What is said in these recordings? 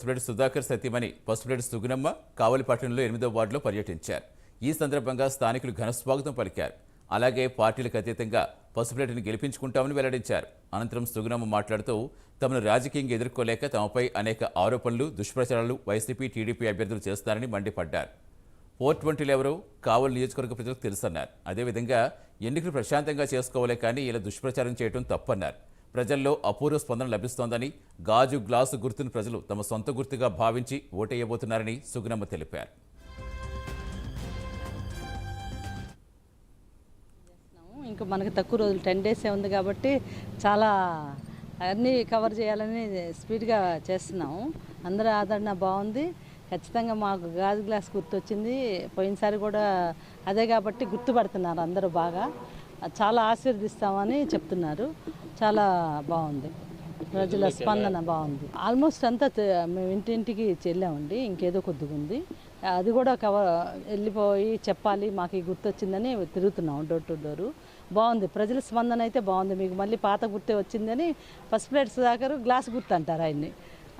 పసుపులేటి సుధాకర్ సతీమణి పసుపులేటి సుగుణమ్మ కావలిపట్టణంలో 8వ వార్డులో పర్యటించారు. ఈ సందర్భంగా స్థానికులు ఘనస్వాగతం పలికారు. అలాగే పార్టీలకు అతీతంగా పసుపులేటిని గెలిపించుకుంటామని వెల్లడించారు. అనంతరం సుగుణమ్మ మాట్లాడుతూ తమను రాజకీయంగా ఎదుర్కోలేక తమపై అనేక ఆరోపణలు, దుష్ప్రచారాలు వైసీపీ, టీడీపీ అభ్యర్థులు చేస్తారని మండిపడ్డారు. 420 ఎవరో కావలి నియోజకవర్గ ప్రజలకు తెలుసన్నారు. అదేవిధంగా ఎన్నికలు ప్రశాంతంగా చేసుకోవాలే కానీ ఇలా దుష్ప్రచారం చేయడం తప్పన్నారు. ప్రజల్లో అపూర్వ స్పందన లభిస్తోందని, గాజు గ్లాసు గుర్తును ప్రజలు తమ సొంత గుర్తుగా భావించి ఓటేయబోతున్నారని సుగుణమ్మ తెలిపారు. ఇంకా మనకి తక్కువ రోజులు 10 డేసే ఉంది కాబట్టి చాలా అన్నీ కవర్ చేయాలని స్పీడ్గా చేస్తున్నాము. అందరూ ఆదరణ బాగుంది. ఖచ్చితంగా మాకు గాజు గ్లాస్ గుర్తు వచ్చింది. పోయినసారి కూడా అదే కాబట్టి గుర్తుపడుతున్నారు అందరూ బాగా. చాలా ఆశీర్దిస్తామని చెప్తున్నారు. చాలా బాగుంది. ప్రజల స్పందన బాగుంది. ఆల్మోస్ట్ అంతా మేము ఇంటింటికి చెల్లామండి. ఇంకేదో కొద్దిగా ఉంది. అది కూడా వెళ్ళిపోయి చెప్పాలి మాకు ఈ గుర్తు వచ్చిందని తిరుగుతున్నాం డోర్ టు డోరు. బాగుంది. ప్రజల స్పందన అయితే బాగుంది. మీకు మళ్ళీ పాత గుర్తే వచ్చిందని పసుపులేటి సుధాకర్ గ్లాస్ గుర్తు అంటారు ఆయన్ని.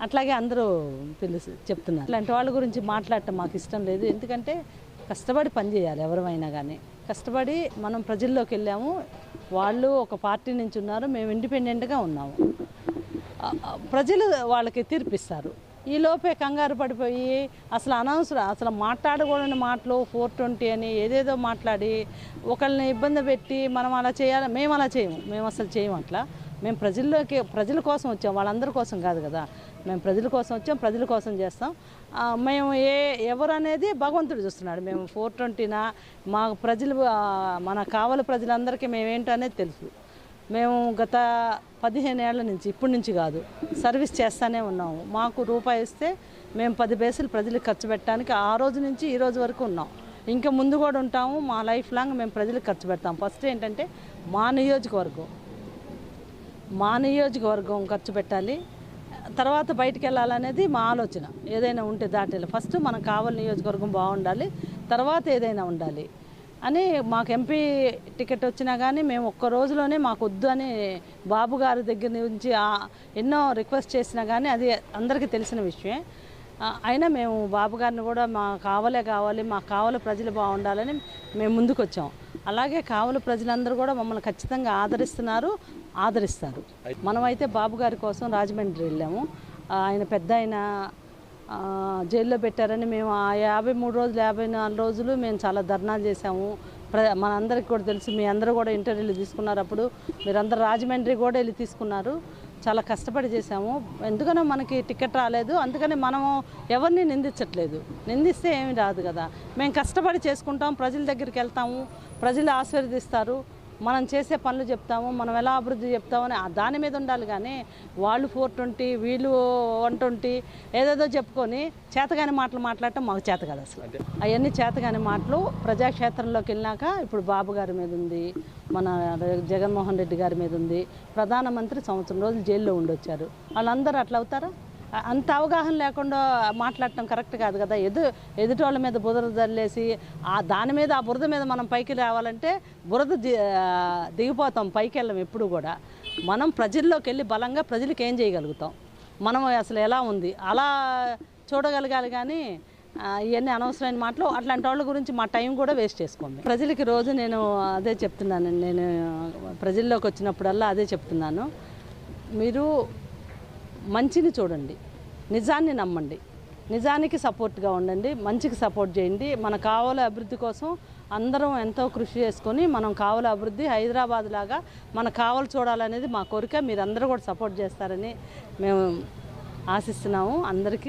అట్లాగే అందరూ చెప్తున్నారు. ఇలాంటి వాళ్ళ గురించి మాట్లాడటం మాకు ఇష్టం లేదు. ఎందుకంటే కష్టపడి పనిచేయాలి. ఎవరైనా కానీ కష్టపడి మనం ప్రజల్లోకి వెళ్ళాము. వాళ్ళు ఒక పార్టీ నుంచి ఉన్నారు, మేము ఇండిపెండెంట్గా ఉన్నాము. ప్రజలు వాళ్ళకి తీర్పిస్తారు. ఈ లోపే కంగారు పడిపోయి అసలు అనవసరం, అసలు మాట్లాడకూడని మాటలు 420 అని ఏదేదో మాట్లాడి ఒకళ్ళని ఇబ్బంది పెట్టి మనం అలా చేయాలి. మేము అలా చేయము. మేము అసలు చేయము అట్లా. మేము ప్రజల కోసం వచ్చాం, వాళ్ళందరి కోసం కాదు కదా. మేము ప్రజల కోసం వచ్చాం, ప్రజల కోసం చేస్తాం. మేము ఎవరు అనేది భగవంతుడు చూస్తున్నాడు. మేము 420నా మా ప్రజలు, మన కావలి ప్రజలందరికీ మేమేంటో అనేది తెలుసు. మేము గత 15 ఏళ్ల నుంచి, ఇప్పటి నుంచి కాదు, సర్వీస్ చేస్తూనే ఉన్నాము. మాకు రూపాయి ఇస్తే మేము 10 పైసలు ప్రజలకు ఖర్చు పెట్టడానికి ఆ రోజు నుంచి ఈ రోజు వరకు ఉన్నాం. ఇంకా ముందు కూడా ఉంటాము. మా లైఫ్ లాంగ్ మేము ప్రజలకు ఖర్చు పెడతాం. ఫస్ట్ ఏంటంటే మా నియోజకవర్గం ఖర్చు పెట్టాలి. తర్వాత బయటికి వెళ్ళాలనేది మా ఆలోచన. ఏదైనా ఉంటే దాటేలా ఫస్ట్ మనం కావలి నియోజకవర్గం బాగుండాలి, తర్వాత ఏదైనా ఉండాలి అని. మాకు ఎంపీ టికెట్ వచ్చినా కానీ మేము ఒక్క రోజులోనే మాకు వద్దు అని బాబు గారి దగ్గర నుంచి ఎన్నో రిక్వెస్ట్ చేసినా కానీ అది అందరికీ తెలిసిన విషయమే. అయినా మేము బాబు గారిని కూడా మా కావాలి, మా కావలి ప్రజలు బాగుండాలని మేము ముందుకు వచ్చాం. అలాగే కావలి ప్రజలందరూ కూడా మమ్మల్ని ఖచ్చితంగా ఆదరిస్తారు. మనమైతే బాబు గారి కోసం రాజమండ్రి వెళ్ళాము. ఆయన పెద్ద జైల్లో పెట్టారని మేము ఆ 53 రోజులు 54 రోజులు మేము చాలా ధర్నాలు చేశాము. మనందరికీ కూడా తెలుసు. మీ అందరూ కూడా ఇంటర్వ్యూలు తీసుకున్నారు. అప్పుడు మీరందరూ రాజమండ్రి కూడా వెళ్ళి తీసుకున్నారు. చాలా కష్టపడి చేశాము. ఎందుకనో మనకి టికెట్ రాలేదు. అందుకని మనము ఎవరిని నిందించట్లేదు. నిందిస్తే ఏమి రాదు కదా. మేము కష్టపడి చేసుకుంటాం, ప్రజల దగ్గరికి వెళ్తాము, ప్రజలు ఆశీర్వదిస్తారు. మనం చేసే పనులు చెప్తాము, మనం ఎలా అభివృద్ధి చెప్తామని దాని మీద ఉండాలి. కానీ వాళ్ళు 420 వీళ్ళు 120 ఏదేదో చెప్పుకొని చేతగాని మాటలు మాట్లాడటం మాకు చేత కాదు. అసలు అవన్నీ చేతగాని మాటలు. ప్రజాక్షేత్రంలోకి వెళ్ళినాక ఇప్పుడు బాబు గారి మీద ఉంది, మన జగన్మోహన్ రెడ్డి గారి మీద ఉంది. ప్రధానమంత్రి సంవత్సరం రోజులు జైల్లో ఉండొచ్చారు. వాళ్ళందరూ అట్లా అవుతారా? అంత అవగాహన లేకుండా మాట్లాడటం కరెక్ట్ కాదు కదా. ఎదుటి వాళ్ళ మీద బురద జల్లేసి దాని మీద ఆ బురద మీద మనం పైకి రావాలంటే బురద దిగిపోతాం, పైకి వెళ్ళం ఎప్పుడు కూడా. మనం ప్రజల్లోకి వెళ్ళి బలంగా ప్రజలకు ఏం చేయగలుగుతాం, మనం అసలు ఎలా ఉంది అలా చూడగలగాలి. కానీ ఇవన్నీ అనవసరమైన మాటలు. అట్లాంటి వాళ్ళ గురించి మా టైం కూడా వేస్ట్ చేసుకోండి. ప్రజలకి రోజు నేను అదే చెప్తున్నాను. నేను ప్రజల్లోకి వచ్చినప్పుడల్లా అదే చెప్తున్నాను. మీరు మంచిని చూడండి, నిజాన్ని నమ్మండి, నిజానికి సపోర్ట్గా ఉండండి, మంచికి సపోర్ట్ చేయండి. మన కావలి అభివృద్ధి కోసం అందరం ఎంతో కృషి చేసుకొని మనం కావలి అభివృద్ధి హైదరాబాద్ లాగా మన కావలి చూడాలనేది మా కోరిక. మీరందరూ కూడా సపోర్ట్ చేస్తారని మేము ఆశిస్తున్నాము. అందరికీ